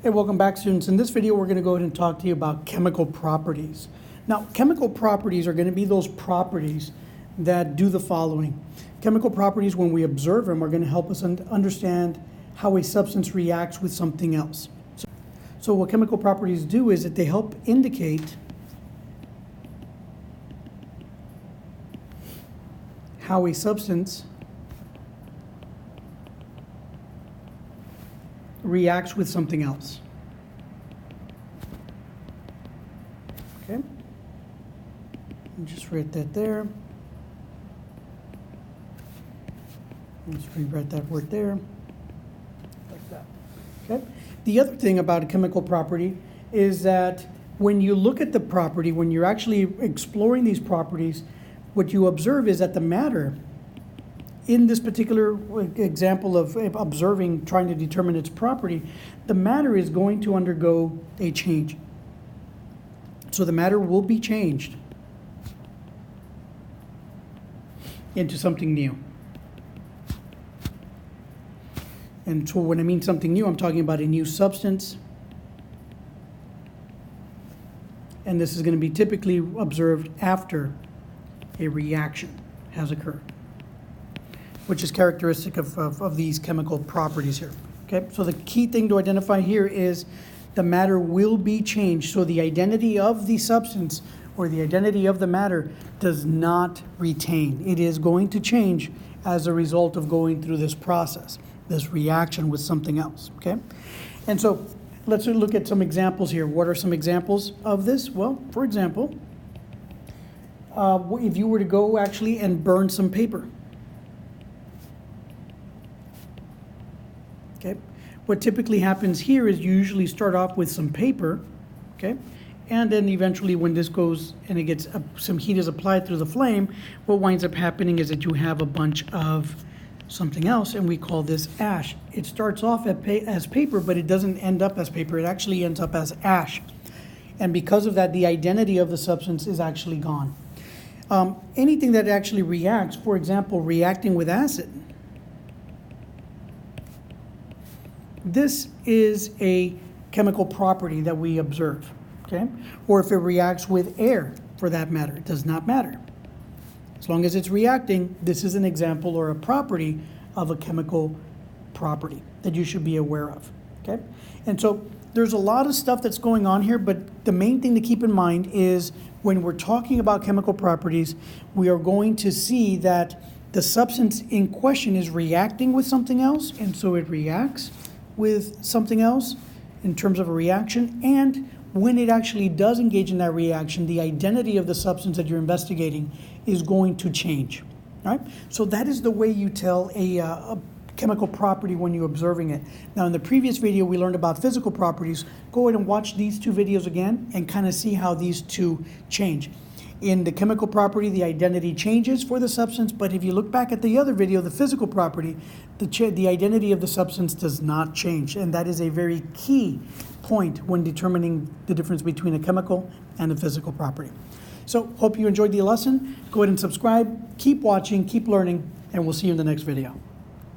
Hey, welcome back, students. In this video, we're going to go ahead and talk to you about chemical properties. Now, chemical properties are going to be those properties that do the following. Chemical properties, when we observe them, are going to help us understand how a substance reacts with something else. So what chemical properties do is that they help indicate how a substance reacts with something else. Okay, just write that there. Let's rewrite that word there, like that. Okay. The other thing about a chemical property is that when you look at the property, when you're actually exploring these properties, what you observe is that the matter, in this particular example of observing, trying to determine its property, the matter is going to undergo a change. So the matter will be changed into something new. And so when I mean something new, I'm talking about a new substance. And this is going to be typically observed after a reaction has occurred, which is characteristic of these chemical properties here. Okay, so the key thing to identify here is the matter will be changed. So the identity of the substance or the identity of the matter does not retain. It is going to change as a result of going through this process, this reaction with something else. Okay, and so let's look at some examples here. What are some examples of this? Well, for example, if you were to go actually and burn some paper. Okay, what typically happens here is you usually start off with some paper, okay, and then eventually when this goes and it gets some heat is applied through the flame, what winds up happening is that you have a bunch of something else, and we call this ash. It starts off as paper, but it doesn't end up as paper. It actually ends up as ash, and because of that, the identity of the substance is actually gone. Anything that actually reacts, for example, reacting with acid, this is a chemical property that we observe, okay? Or if it reacts with air, for that matter, it does not matter. As long as it's reacting, this is an example or a property of a chemical property that you should be aware of, okay? And so there's a lot of stuff that's going on here, but the main thing to keep in mind is when we're talking about chemical properties, we are going to see that the substance in question is reacting with something else, and so it reacts with something else in terms of a reaction, and when it actually does engage in that reaction, the identity of the substance that you're investigating is going to change, right? So that is the way you tell a chemical property when you're observing it. Now, in the previous video, we learned about physical properties. Go ahead and watch these two videos again and kind of see how these two change. In the chemical property, the identity changes for the substance, but if you look back at the other video, the physical property, the identity of the substance does not change, and that is a very key point when determining the difference between a chemical and a physical property. So, hope you enjoyed the lesson. Go ahead and subscribe, keep watching, keep learning, and we'll see you in the next video.